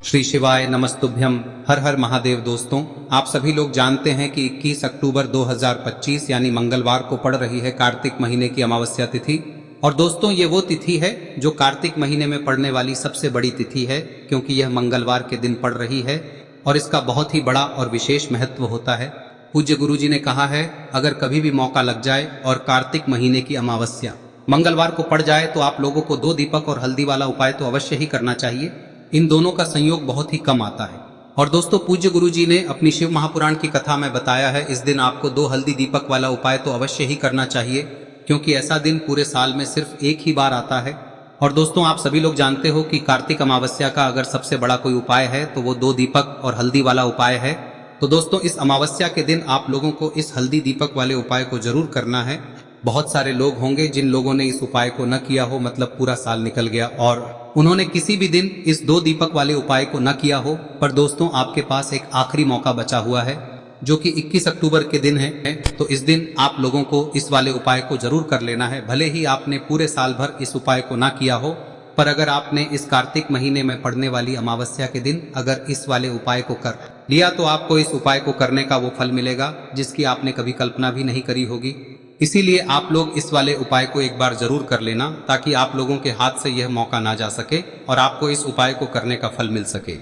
श्री शिवाय नमस्तुभ्यम। हर हर महादेव। दोस्तों, आप सभी लोग जानते हैं कि 21 अक्टूबर 2025 यानी मंगलवार को पड़ रही है कार्तिक महीने की अमावस्या तिथि। और दोस्तों, ये वो तिथि है जो कार्तिक महीने में पड़ने वाली सबसे बड़ी तिथि है, क्योंकि यह मंगलवार के दिन पड़ रही है और इसका बहुत ही बड़ा और विशेष महत्व होता है। पूज्य गुरु जी ने कहा है, अगर कभी भी मौका लग जाए और कार्तिक महीने की अमावस्या मंगलवार को पड़ जाए तो आप लोगों को 2 दीपक और हल्दी वाला उपाय तो अवश्य ही करना चाहिए। इन दोनों का संयोग बहुत ही कम आता है। और दोस्तों, पूज्य गुरु जी ने अपनी शिव महापुराण की कथा में बताया है, इस दिन आपको 2 हल्दी दीपक वाला उपाय तो अवश्य ही करना चाहिए, क्योंकि ऐसा दिन पूरे साल में सिर्फ एक ही बार आता है। और दोस्तों, आप सभी लोग जानते हो कि कार्तिक अमावस्या का अगर सबसे बड़ा कोई उपाय है तो वो 2 दीपक और हल्दी वाला उपाय है। तो दोस्तों, इस अमावस्या के दिन आप लोगों को इस हल्दी दीपक वाले उपाय को जरूर करना है। बहुत सारे लोग होंगे जिन लोगों ने इस उपाय को न किया हो, मतलब पूरा साल निकल गया और उन्होंने किसी भी दिन इस 2 दीपक वाले उपाय को न किया हो। पर दोस्तों, आपके पास एक आखिरी मौका बचा हुआ है, जो कि 21 अक्टूबर के दिन है। तो इस दिन आप लोगों को इस वाले उपाय को जरूर कर लेना है। भले ही आपने पूरे साल भर इस उपाय को ना किया हो, पर अगर आपने इस कार्तिक महीने में पड़ने वाली अमावस्या के दिन अगर इस वाले उपाय को कर लिया तो आपको इस उपाय को करने का वो फल मिलेगा जिसकी आपने कभी कल्पना भी नहीं करी होगी। इसीलिए आप लोग इस वाले उपाय को एक बार जरूर कर लेना, ताकि आप लोगों के हाथ से यह मौका ना जा सके और आपको इस उपाय को करने का फल मिल सके।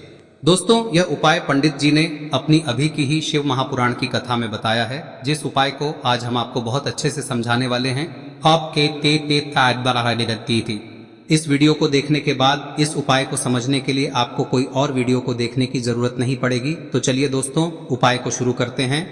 दोस्तों, यह उपाय पंडित जी ने अपनी अभी की ही शिव महापुराण की कथा में बताया है, जिस उपाय को आज हम आपको बहुत अच्छे से समझाने वाले हैं। आपके थी। इस वीडियो को देखने के बाद इस उपाय को समझने के लिए आपको कोई और वीडियो को देखने की जरूरत नहीं पड़ेगी। तो चलिए दोस्तों, उपाय को शुरू करते हैं।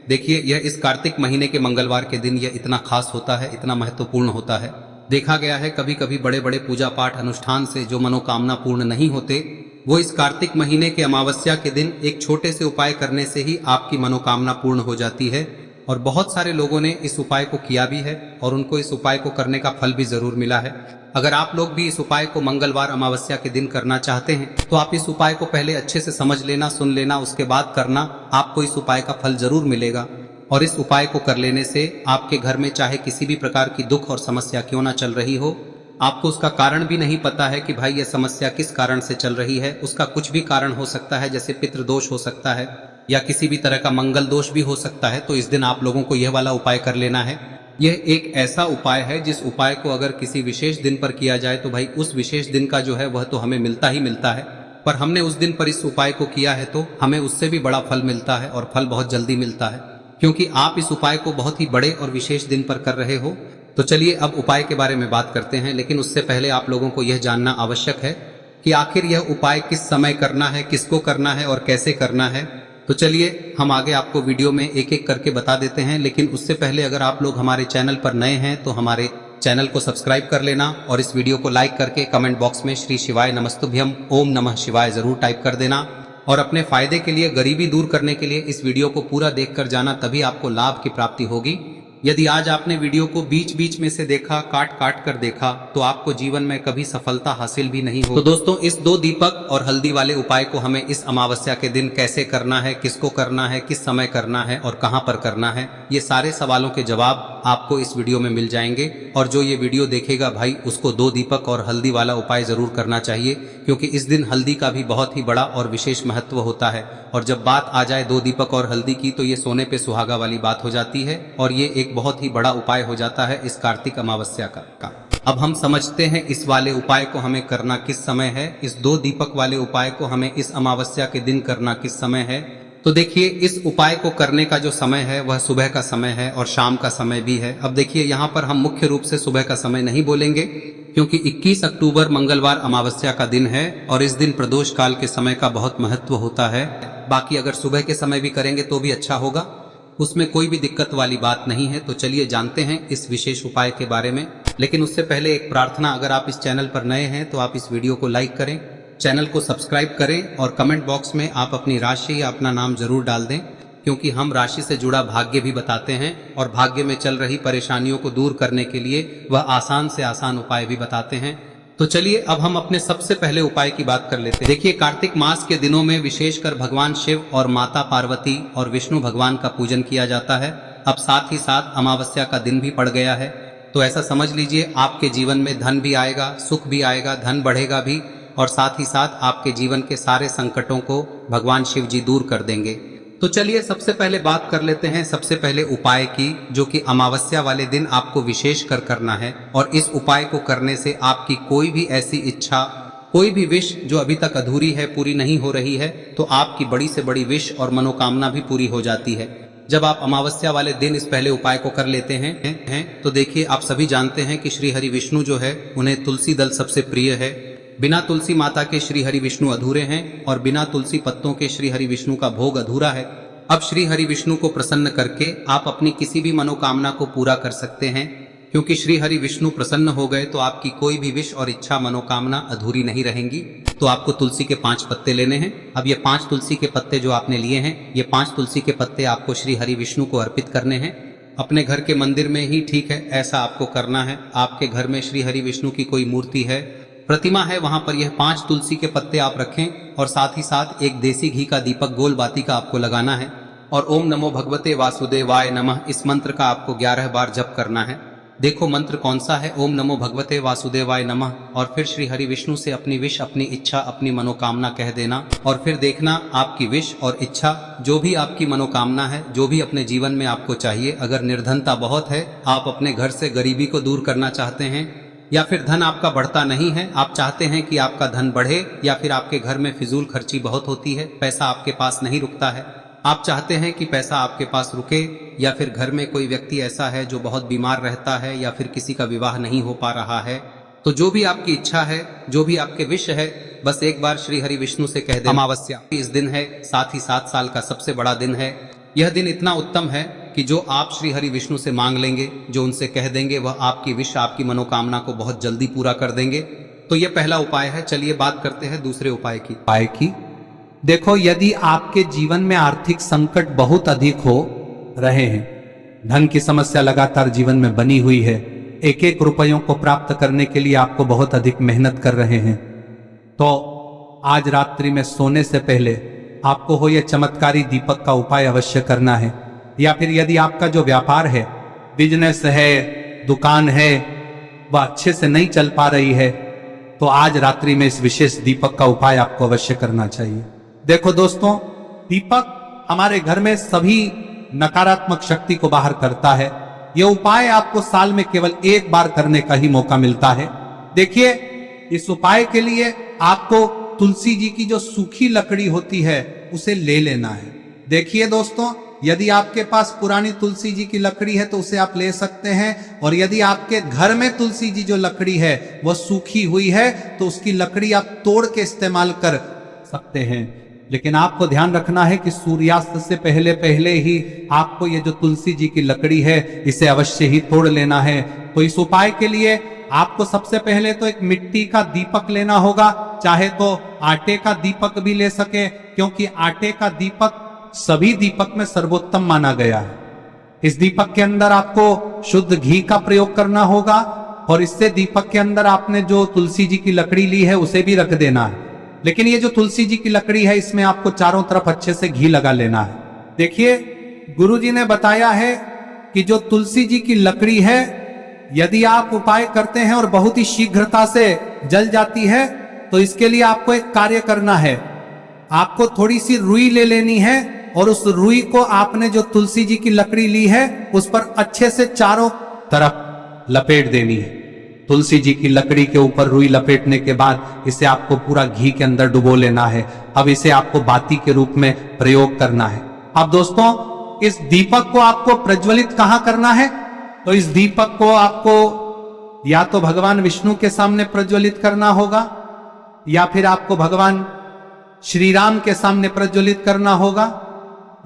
देखिए, यह इस कार्तिक महीने के मंगलवार के दिन यह इतना खास होता है, इतना महत्वपूर्ण होता है। देखा गया है कभी कभी बड़े बड़े पूजा पाठ अनुष्ठान से जो मनोकामना पूर्ण नहीं होते, वो इस कार्तिक महीने के अमावस्या के दिन एक छोटे से उपाय करने से ही आपकी मनोकामना पूर्ण हो जाती है। और बहुत सारे लोगों ने इस उपाय को किया भी है और उनको इस उपाय को करने का फल भी जरूर मिला है। अगर आप लोग भी इस उपाय को मंगलवार अमावस्या के दिन करना चाहते हैं तो आप इस उपाय को पहले अच्छे से समझ लेना, सुन लेना, उसके बाद करना। आपको इस उपाय का फल जरूर मिलेगा। और इस उपाय को कर लेने से आपके घर में चाहे किसी भी प्रकार की दुख और समस्या क्यों ना चल रही हो, आपको उसका कारण भी नहीं पता है कि भाई यह समस्या किस कारण से चल रही है, उसका कुछ भी कारण हो सकता है, जैसे पितृदोष हो सकता है या किसी भी तरह का मंगल दोष भी हो सकता है। तो इस दिन आप लोगों को यह वाला उपाय कर लेना है। यह एक ऐसा उपाय है जिस उपाय को अगर किसी विशेष दिन पर किया जाए तो भाई उस विशेष दिन का जो है वह तो हमें मिलता ही मिलता है। पर हमने उस दिन पर इस उपाय को किया है तो हमें उससे भी बड़ा फल मिलता है, और फल बहुत जल्दी मिलता है, क्योंकि आप इस उपाय को बहुत ही बड़े और विशेष दिन पर कर रहे हो। तो चलिए अब उपाय के बारे में बात करते हैं, लेकिन उससे पहले आप लोगों को यह जानना आवश्यक है कि आखिर यह उपाय किस समय करना है, किसको करना है और कैसे करना है। तो चलिए हम आगे आपको वीडियो में एक एक करके बता देते हैं। लेकिन उससे पहले अगर आप लोग हमारे चैनल पर नए हैं तो हमारे चैनल को सब्सक्राइब कर लेना और इस वीडियो को लाइक करके कमेंट बॉक्स में श्री शिवाय नमस्तुभ्यम ओम नमः शिवाय जरूर टाइप कर देना। और अपने फायदे के लिए, गरीबी दूर करने के लिए इस वीडियो को पूरा देखकर जाना, तभी आपको लाभ की प्राप्ति होगी। यदि आज आपने वीडियो को बीच बीच में से देखा, काट काट कर देखा, तो आपको जीवन में कभी सफलता हासिल भी नहीं हो। तो दोस्तों, इस 2 दीपक और हल्दी वाले उपाय को हमें इस अमावस्या के दिन कैसे करना है, किसको करना है, किस समय करना है और कहां पर करना है, ये सारे सवालों के जवाब आपको इस वीडियो में मिल जाएंगे। और जो ये वीडियो देखेगा भाई, उसको 2 दीपक और हल्दी वाला उपाय जरूर करना चाहिए, क्योंकि इस दिन हल्दी का भी बहुत ही बड़ा और विशेष महत्व होता है। और जब बात आ जाए 2 दीपक और हल्दी की, तो ये सोने पे सुहागा वाली बात हो जाती है और ये एक बहुत ही बड़ा उपाय हो जाता है इस कार्तिक अमावस्या का। अब हम समझते हैं इस वाले उपाय को हमें करना किस समय है। इस 2 दीपक वाले उपाय को हमें इस अमावस्या के दिन करना किस समय है। तो देखिए, इस उपाय को करने का जो समय है वह सुबह का समय है और शाम का समय भी है। अब देखिए, यहाँ पर हम मुख्य रूप से सुबह का समय नहीं बोलेंगे, क्योंकि 21 अक्टूबर मंगलवार अमावस्या का दिन है और इस दिन प्रदोष काल के समय का बहुत महत्व होता है। बाकी अगर सुबह के समय भी करेंगे तो भी अच्छा होगा, उसमें कोई भी दिक्कत वाली बात नहीं है। तो चलिए जानते हैं इस विशेष उपाय के बारे में। लेकिन उससे पहले एक प्रार्थना, अगर आप इस चैनल पर नए हैं तो आप इस वीडियो को लाइक करें, चैनल को सब्सक्राइब करें और कमेंट बॉक्स में आप अपनी राशि या अपना नाम जरूर डाल दें, क्योंकि हम राशि से जुड़ा भाग्य भी बताते हैं और भाग्य में चल रही परेशानियों को दूर करने के लिए वह आसान से आसान उपाय भी बताते हैं। तो चलिए अब हम अपने सबसे पहले उपाय की बात कर लेते हैं। देखिए, कार्तिक मास के दिनों में विशेषकर भगवान शिव और माता पार्वती और विष्णु भगवान का पूजन किया जाता है। अब साथ ही साथ अमावस्या का दिन भी पड़ गया है, तो ऐसा समझ लीजिए आपके जीवन में धन भी आएगा, सुख भी आएगा, धन बढ़ेगा भी और साथ ही साथ आपके जीवन के सारे संकटों को भगवान शिव जी दूर कर देंगे। तो चलिए सबसे पहले बात कर लेते हैं सबसे पहले उपाय की, जो कि अमावस्या वाले दिन आपको विशेष कर करना है। और इस उपाय को करने से आपकी कोई भी ऐसी इच्छा, कोई भी विश जो अभी तक अधूरी है, पूरी नहीं हो रही है, तो आपकी बड़ी से बड़ी विश और मनोकामना भी पूरी हो जाती है। जब आप अमावस्या वाले दिन इस पहले उपाय को कर लेते हैं तो देखिए, आप सभी जानते हैं कि श्री हरि विष्णु जो है उन्हें तुलसी दल सबसे प्रिय है। बिना तुलसी माता के श्री हरि विष्णु अधूरे हैं और बिना तुलसी पत्तों के श्री हरि विष्णु का भोग अधूरा है। अब श्री हरि विष्णु को प्रसन्न करके आप अपनी किसी भी मनोकामना को पूरा कर सकते हैं, क्योंकि श्री हरि विष्णु प्रसन्न हो गए तो आपकी कोई भी विश और इच्छा मनोकामना अधूरी नहीं रहेंगी। तो आपको तुलसी के 5 पत्ते लेने हैं। अब ये 5 तुलसी के पत्ते जो आपने लिए हैं, ये 5 तुलसी के पत्ते आपको श्री हरि विष्णु को अर्पित करने हैं। अपने घर के मंदिर में ही ठीक है, ऐसा आपको करना है। आपके घर में श्री हरि विष्णु की कोई मूर्ति है, प्रतिमा है, वहां पर यह 5 तुलसी के पत्ते आप रखें और साथ ही साथ एक देसी घी का दीपक गोल बाती का आपको लगाना है। और ओम नमो भगवते वासुदेवाय नमः इस मंत्र का आपको 11 बार जप करना है। देखो मंत्र कौन सा है, ओम नमो भगवते वासुदेवाय नमः, और फिर श्री हरि विष्णु से अपनी विश, अपनी इच्छा, अपनी मनोकामना कह देना। और फिर देखना आपकी विश और इच्छा, जो भी आपकी मनोकामना है, जो भी अपने जीवन में आपको चाहिए। अगर निर्धनता बहुत है, आप अपने घर से गरीबी को दूर करना चाहते हैं, या फिर धन आपका बढ़ता नहीं है, आप चाहते हैं कि आपका धन बढ़े, या फिर आपके घर में फिजूल खर्ची बहुत होती है, पैसा आपके पास नहीं रुकता है, आप चाहते हैं कि पैसा आपके पास रुके, या फिर घर में कोई व्यक्ति ऐसा है जो बहुत बीमार रहता है, या फिर किसी का विवाह नहीं हो पा रहा है, तो जो भी आपकी इच्छा है, जो भी आपके विश है, बस एक बार श्री हरि विष्णु से कह दें। अमावस्या इस दिन है, साथ ही 7 साल का सबसे बड़ा दिन है। यह दिन इतना उत्तम है कि जो आप श्री हरि विष्णु से मांग लेंगे, जो उनसे कह देंगे, वह आपकी विश, आपकी मनोकामना को बहुत जल्दी पूरा कर देंगे। तो यह पहला उपाय है। चलिए बात करते हैं दूसरे उपाय की। देखो, यदि आपके जीवन में आर्थिक संकट बहुत अधिक हो रहे हैं, धन की समस्या लगातार जीवन में बनी हुई है, एक एक रुपयों को प्राप्त करने के लिए आपको बहुत अधिक मेहनत कर रहे हैं, तो आज रात्रि में सोने से पहले आपको हो यह चमत्कारी दीपक का उपाय अवश्य करना है। या फिर यदि आपका जो व्यापार है, बिजनेस है, दुकान है, वह अच्छे से नहीं चल पा रही है, तो आज रात्रि में इस विशेष दीपक का उपाय आपको अवश्य करना चाहिए। देखो दोस्तों, दीपक हमारे घर में सभी नकारात्मक शक्ति को बाहर करता है। यह उपाय आपको साल में केवल एक बार करने का ही मौका मिलता है। देखिए, इस उपाय के लिए आपको तुलसी जी की जो सूखी लकड़ी होती है उसे ले लेना है। देखिए दोस्तों, यदि आपके पास पुरानी तुलसी जी की लकड़ी है तो उसे आप ले सकते हैं, और यदि आपके घर में तुलसी जी जो लकड़ी है वह सूखी हुई है तो उसकी लकड़ी आप तोड़ के इस्तेमाल कर सकते हैं। लेकिन आपको ध्यान रखना है कि सूर्यास्त से पहले पहले ही आपको ये जो तुलसी जी की लकड़ी है इसे अवश्य ही तोड़ लेना है। तो इस उपाय के लिए आपको सबसे पहले तो एक मिट्टी का दीपक लेना होगा, चाहे तो आटे का दीपक भी ले सके, क्योंकि आटे का दीपक सभी दीपक में सर्वोत्तम माना गया है। इस दीपक के अंदर आपको शुद्ध घी का प्रयोग करना होगा, और इससे दीपक के अंदर आपने जो तुलसी जी की लकड़ी ली है उसे भी रख देना है। लेकिन ये जो तुलसी जी की लकड़ी है, इसमें आपको चारों तरफ अच्छे से घी लगा लेना है। देखिए, गुरु जी ने बताया है कि जो तुलसी जी की लकड़ी है, यदि आप उपाय करते हैं और बहुत ही शीघ्रता से जल जाती है, तो इसके लिए आपको एक कार्य करना है। आपको थोड़ी सी रुई ले लेनी है, और उस रुई को आपने जो तुलसी जी की लकड़ी ली है उस पर अच्छे से चारों तरफ लपेट देनी है। तुलसी जी की लकड़ी के ऊपर रुई लपेटने के बाद इसे आपको पूरा घी के अंदर डुबो लेना है। अब इसे आपको बाती के रूप में प्रयोग करना है। अब दोस्तों, इस दीपक को आपको प्रज्वलित कहां करना है? तो इस दीपक को आपको या तो भगवान विष्णु के सामने प्रज्वलित करना होगा, या फिर आपको भगवान श्री राम के सामने प्रज्वलित करना होगा,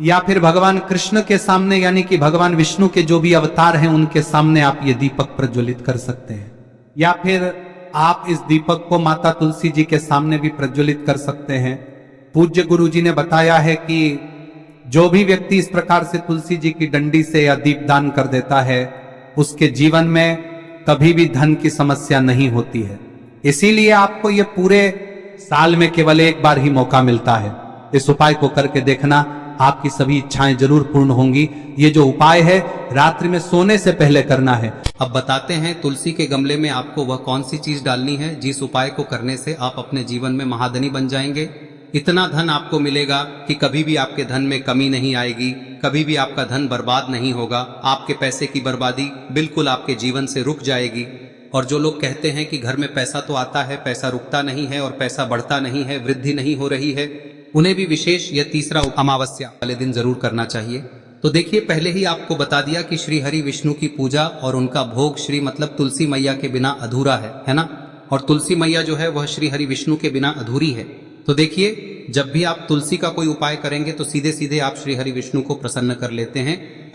या फिर भगवान कृष्ण के सामने, यानी कि भगवान विष्णु के जो भी अवतार हैं उनके सामने आप ये दीपक प्रज्वलित कर सकते हैं। या फिर आप इस दीपक को माता तुलसी जी के सामने भी प्रज्वलित कर सकते हैं। पूज्य गुरु जी ने बताया है कि जो भी व्यक्ति इस प्रकार से तुलसी जी की डंडी से या दीपदान कर देता है, उसके जीवन में कभी भी धन की समस्या नहीं होती है। इसीलिए आपको ये पूरे साल में केवल एक बार ही मौका मिलता है। इस उपाय को करके देखना, आपकी सभी इच्छाएं जरूर पूर्ण होंगी। ये जो उपाय है रात्रि में सोने से पहले करना है। अब बताते हैं तुलसी के गमले में आपको वह कौन सी चीज डालनी है जिस उपाय को करने से आप अपने जीवन में महाधनी बन जाएंगे। इतना धन आपको मिलेगा कि कभी भी आपके धन में कमी नहीं आएगी, कभी भी आपका धन बर्बाद नहीं होगा। आपके पैसे की बर्बादी बिल्कुल आपके जीवन से रुक जाएगी। और जो लोग कहते हैं कि घर में पैसा तो आता है, पैसा रुकता नहीं है और पैसा बढ़ता नहीं है, वृद्धि नहीं हो रही है, उन्हें भी विशेष यह तीसरा अमावस्या वाले दिन जरूर करना चाहिए। तो देखिए, पहले ही आपको बता दिया कि श्री हरि विष्णु की पूजा और उनका भोग श्री मतलब तुलसी मैया के बिना अधूरा है ना। और तुलसी मैया जो है वह श्री हरि विष्णु के बिना अधूरी है। तो देखिए, जब भी आप तुलसी का कोई उपाय करेंगे तो सीधे सीधे आप श्री हरि विष्णु को प्रसन्न कर लेते हैं।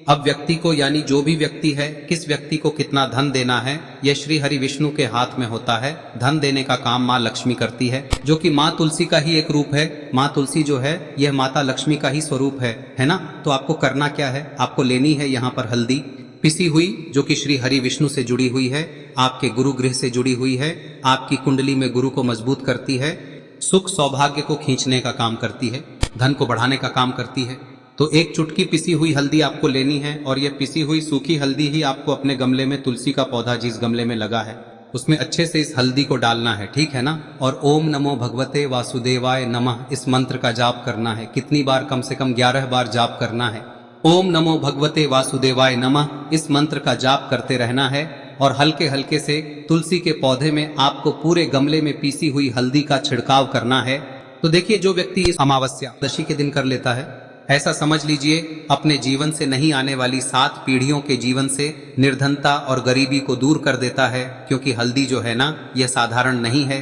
अब व्यक्ति को, यानी जो भी व्यक्ति है, किस व्यक्ति को कितना धन देना है, यह श्री हरि विष्णु के हाथ में होता है। धन देने का काम माँ लक्ष्मी करती है, जो कि माँ तुलसी का ही एक रूप है। माँ तुलसी जो है यह माता लक्ष्मी का ही स्वरूप है ना। तो आपको करना क्या है, आपको लेनी है यहाँ पर हल्दी पिसी हुई, जो कि श्री हरि विष्णु से जुड़ी हुई है, आपके गुरु गृह से जुड़ी हुई है, आपकी कुंडली में गुरु को मजबूत करती है, सुख सौभाग्य को खींचने का काम करती है, धन को बढ़ाने का काम करती है। तो एक चुटकी पिसी हुई हल्दी आपको लेनी है और यह पिसी हुई सूखी हल्दी ही आपको अपने गमले में, तुलसी का पौधा जिस गमले में लगा है उसमें अच्छे से इस हल्दी को डालना है, ठीक है ना। और ओम नमो भगवते वासुदेवाय नमः इस मंत्र का जाप करना है। कितनी बार? कम से कम 11 बार जाप करना है। ओम नमो भगवते वासुदेवाय नमः इस मंत्र का जाप करते रहना है। और हल्के हल्के से तुलसी के पौधे में आपको पूरे गमले में पीसी हुई हल्दी का छिड़काव करना है। तो देखिए, जो व्यक्ति इस अमावस्या दशी के दिन कर लेता है, ऐसा समझ लीजिए अपने जीवन से नहीं आने वाली 7 पीढ़ियों के जीवन से निर्धनता और गरीबी को दूर कर देता है। क्योंकि हल्दी जो है ना, यह साधारण नहीं है।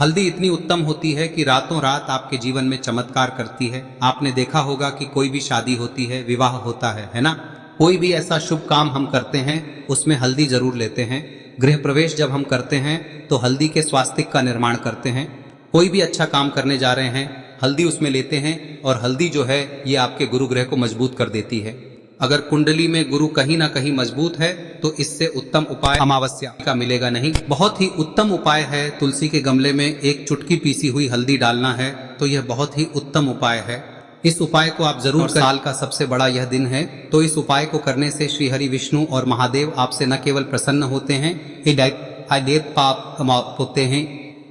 हल्दी इतनी उत्तम होती है कि रातों रात आपके जीवन में चमत्कार करती है। आपने देखा होगा कि कोई भी शादी होती है, विवाह होता है ना, कोई भी ऐसा शुभ काम हम करते हैं उसमें हल्दी जरूर लेते हैं। गृह प्रवेश जब हम करते हैं तो हल्दी के स्वास्तिक का निर्माण करते हैं। कोई भी अच्छा काम करने जा रहे हैं, हल्दी उसमें लेते हैं। और हल्दी जो है ये आपके गुरु ग्रह को मजबूत कर देती है। अगर कुंडली में गुरु कहीं ना कहीं मजबूत है तो इससे उत्तम उपाय अमावस्या का मिलेगा नहीं। बहुत ही उत्तम उपाय है, तुलसी के गमले में एक चुटकी पीसी हुई हल्दी डालना है। तो यह बहुत ही उत्तम उपाय है। इस उपाय को आप जरूर करें। साल का सबसे बड़ा यह दिन है, तो इस उपाय को करने से श्री हरि विष्णु और महादेव आपसे न केवल प्रसन्न होते हैं, पाप होते हैं,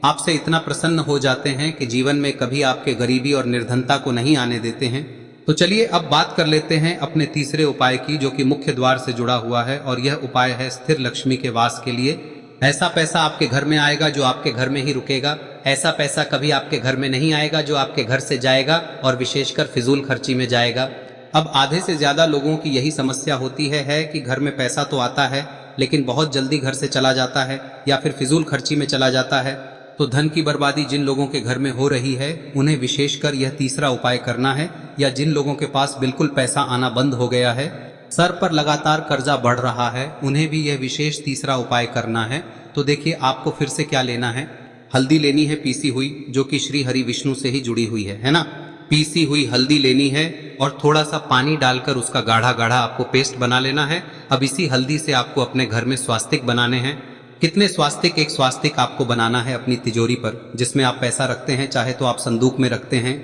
आपसे इतना प्रसन्न हो जाते हैं कि जीवन में कभी आपके गरीबी और निर्धनता को नहीं आने देते हैं। तो चलिए अब बात कर लेते हैं अपने तीसरे उपाय की, जो कि मुख्य द्वार से जुड़ा हुआ है। और यह उपाय है स्थिर लक्ष्मी के वास के लिए। ऐसा पैसा आपके घर में आएगा जो आपके घर में ही रुकेगा। ऐसा पैसा कभी आपके घर में नहीं आएगा जो आपके घर से जाएगा और विशेषकर फिजूल खर्ची में जाएगा। अब आधे से ज्यादा लोगों की यही समस्या होती है कि घर में पैसा तो आता है लेकिन बहुत जल्दी घर से चला जाता है या फिर फिजूल खर्ची में चला जाता है। तो धन की बर्बादी जिन लोगों के घर में हो रही है उन्हें विशेषकर यह तीसरा उपाय करना है। या जिन लोगों के पास बिल्कुल पैसा आना बंद हो गया है, सर पर लगातार कर्जा बढ़ रहा है, उन्हें भी यह विशेष तीसरा उपाय करना है। तो देखिए, आपको फिर से क्या लेना है, हल्दी लेनी है पीसी हुई, जो कि श्री हरि विष्णु से ही जुड़ी हुई है ना। पीसी हुई हल्दी लेनी है और थोड़ा सा पानी डालकर उसका गाढ़ा गाढ़ा आपको पेस्ट बना लेना है। अब इसी हल्दी से आपको अपने घर में स्वास्तिक बनाने हैं। कितने स्वास्तिक? एक स्वास्तिक आपको बनाना है अपनी तिजोरी पर, जिसमें आप पैसा रखते हैं। चाहे तो आप संदूक में रखते हैं,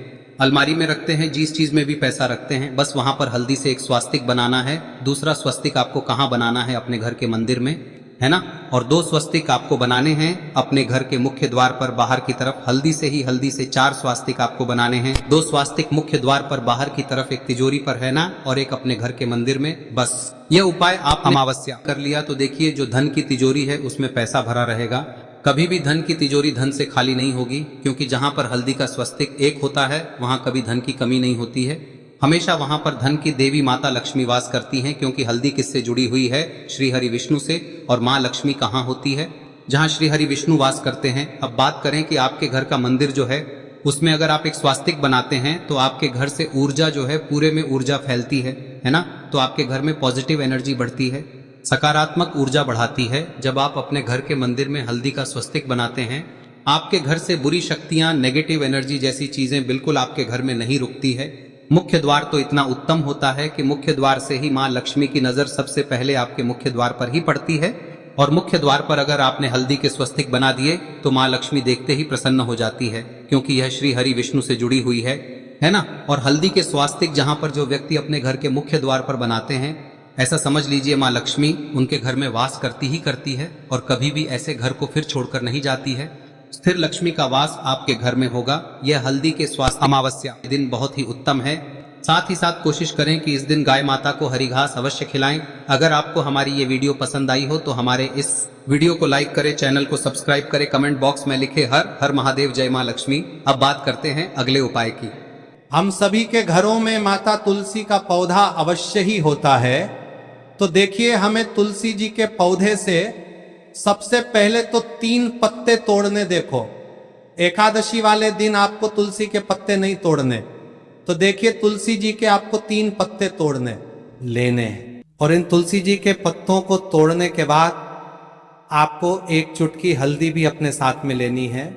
अलमारी में रखते हैं, जिस चीज में भी पैसा रखते हैं, बस वहां पर हल्दी से एक स्वास्तिक बनाना है। दूसरा स्वस्तिक आपको कहाँ बनाना है? अपने घर के मंदिर में, है ना। और 2 स्वस्तिक आपको बनाने हैं अपने घर के मुख्य द्वार पर बाहर की तरफ। हल्दी से 4 स्वास्तिक आपको बनाने हैं। 2 स्वास्तिक मुख्य द्वार पर बाहर की तरफ, एक तिजोरी पर, है ना, और एक अपने घर के मंदिर में। बस यह उपाय आप अमावस्या कर लिया तो देखिए, जो धन की तिजोरी है उसमें पैसा भरा रहेगा। कभी भी धन की तिजोरी धन से खाली नहीं होगी, क्योंकि जहां पर हल्दी का स्वस्तिक एक होता है वहां कभी धन की कमी नहीं होती है। हमेशा वहां पर धन की देवी माता लक्ष्मी वास करती हैं, क्योंकि हल्दी किससे जुड़ी हुई है? श्री हरि विष्णु से। और माँ लक्ष्मी कहाँ होती है? जहाँ श्री हरि विष्णु वास करते हैं। अब बात करें कि आपके घर का मंदिर जो है उसमें अगर आप एक स्वास्तिक बनाते हैं तो आपके घर से ऊर्जा जो है, पूरे में ऊर्जा फैलती है ना। तो आपके घर में पॉजिटिव एनर्जी बढ़ती है, सकारात्मक ऊर्जा बढ़ाती है। जब आप अपने घर के मंदिर में हल्दी का स्वस्तिक बनाते हैं, आपके घर से बुरी शक्तियां, नेगेटिव एनर्जी जैसी चीजें बिल्कुल आपके घर में नहीं रुकती है। मुख्य द्वार तो इतना उत्तम होता है कि मुख्य द्वार से ही माँ लक्ष्मी की नजर सबसे पहले आपके मुख्य द्वार पर ही पड़ती है। और मुख्य द्वार पर अगर आपने हल्दी के स्वस्तिक बना दिए तो माँ लक्ष्मी देखते ही प्रसन्न हो जाती है। क्योंकि यह श्री हरि विष्णु से जुड़ी हुई है ना। और हल्दी के स्वास्तिक जहां पर जो व्यक्ति अपने घर के मुख्य द्वार पर बनाते हैं, ऐसा समझ लीजिए माँ लक्ष्मी उनके घर में वास करती ही करती है और कभी भी ऐसे घर को फिर छोड़कर नहीं जाती है। स्थिर लक्ष्मी का वास आपके घर में होगा। यह हल्दी के स्वास्थ्य अमावस्या दिन बहुत ही उत्तम है। साथ ही साथ कोशिश करें कि इस दिन गाय माता को हरी घास अवश्य खिलाएं। अगर आपको हमारी ये वीडियो पसंद आई हो तो हमारे इस वीडियो को लाइक करें, चैनल को सब्सक्राइब करें, कमेंट बॉक्स में लिखे हर हर महादेव जय माँ लक्ष्मी। अब बात करते हैं अगले उपाय की। हम सभी के घरों में माता तुलसी का पौधा अवश्य ही होता है। तो देखिए, हमें तुलसी जी के पौधे से सबसे पहले तो 3 पत्ते तोड़ने। देखो, एकादशी वाले दिन आपको तुलसी के पत्ते नहीं तोड़ने। तो देखिए, तुलसी जी के आपको 3 पत्ते तोड़ने लेने हैं। और इन तुलसी जी के पत्तों को तोड़ने के बाद आपको 1 चुटकी हल्दी भी अपने साथ में लेनी है।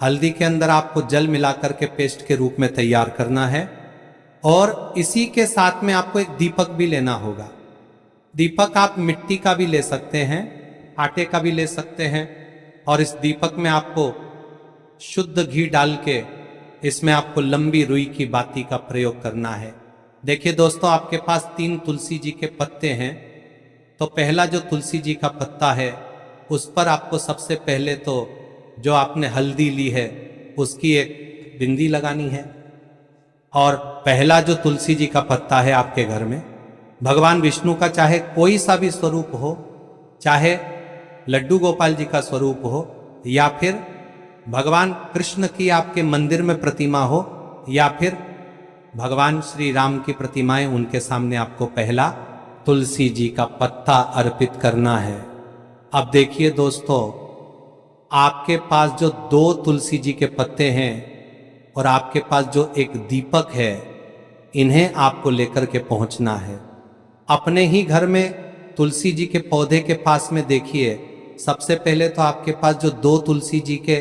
हल्दी के अंदर आपको जल मिलाकर के पेस्ट के रूप में तैयार करना है। और इसी के साथ में आपको एक दीपक भी लेना होगा। दीपक आप मिट्टी का भी ले सकते हैं, आटे का भी ले सकते हैं। और इस दीपक में आपको शुद्ध घी डाल के इसमें आपको लंबी रुई की बाती का प्रयोग करना है। देखिए दोस्तों, आपके पास 3 तुलसी जी के पत्ते हैं। तो पहला जो तुलसी जी का पत्ता है उस पर आपको सबसे पहले तो जो आपने हल्दी ली है उसकी एक बिंदी लगानी है। और पहला जो तुलसी जी का पत्ता है आपके घर में, भगवान विष्णु का चाहे कोई सा भी स्वरूप हो, चाहे लड्डू गोपाल जी का स्वरूप हो, या फिर भगवान कृष्ण की आपके मंदिर में प्रतिमा हो, या फिर भगवान श्री राम की प्रतिमाएं, उनके सामने आपको पहला तुलसी जी का पत्ता अर्पित करना है। अब देखिए दोस्तों, आपके पास जो 2 तुलसी जी के पत्ते हैं और आपके पास जो एक दीपक है, इन्हें आपको लेकर के पहुंचना है। अपने ही घर में तुलसी जी के पौधे के पास में देखिए, सबसे पहले तो आपके पास जो 2 तुलसी जी के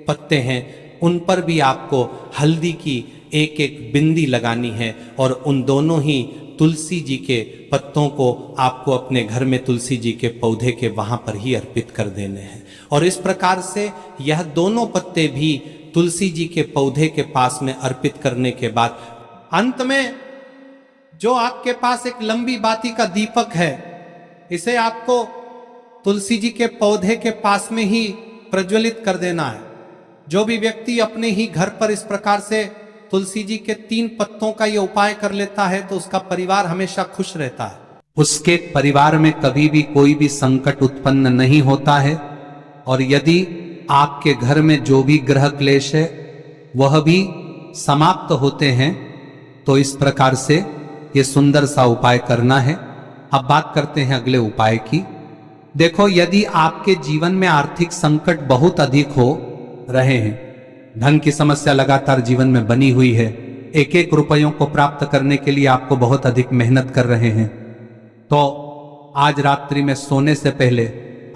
पत्ते हैं उन पर भी आपको हल्दी की एक एक बिंदी लगानी है। और उन दोनों ही तुलसी जी के पत्तों को आपको अपने घर में तुलसी जी के पौधे के वहां पर ही अर्पित कर देने हैं। और इस प्रकार से यह दोनों पत्ते भी तुलसी जी के पौधे के पास में अर्पित करने के बाद अंत में जो आपके पास एक लंबी बाती का दीपक है, इसे आपको तुलसी जी के पौधे के पास में ही प्रज्वलित कर देना है। जो भी व्यक्ति अपने ही घर पर इस प्रकार से तुलसी जी के 3 पत्तों का ये उपाय कर लेता है तो उसका परिवार हमेशा खुश रहता है। उसके परिवार में कभी भी कोई भी संकट उत्पन्न नहीं होता है। और यदि आपके घर में जो भी ग्रह क्लेश है वह भी समाप्त होते हैं। तो इस प्रकार से ये सुंदर सा उपाय करना है। अब बात करते हैं अगले उपाय की। देखो, यदि आपके जीवन में आर्थिक संकट बहुत अधिक हो रहे हैं, धन की समस्या लगातार जीवन में बनी हुई है, एक एक रुपयों को प्राप्त करने के लिए आपको बहुत अधिक मेहनत कर रहे हैं, तो आज रात्रि में सोने से पहले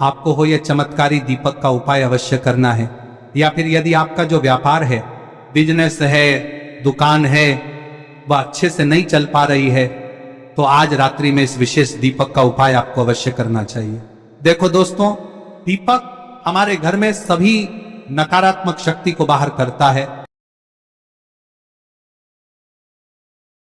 आपको हो यह चमत्कारी दीपक का उपाय अवश्य करना है। या फिर यदि आपका जो व्यापार है, बिजनेस है, दुकान है, वह अच्छे से नहीं चल पा रही है, तो आज रात्रि में इस विशेष दीपक का उपाय आपको अवश्य करना चाहिए। देखो दोस्तों, दीपक हमारे घर में सभी नकारात्मक शक्ति को बाहर करता है।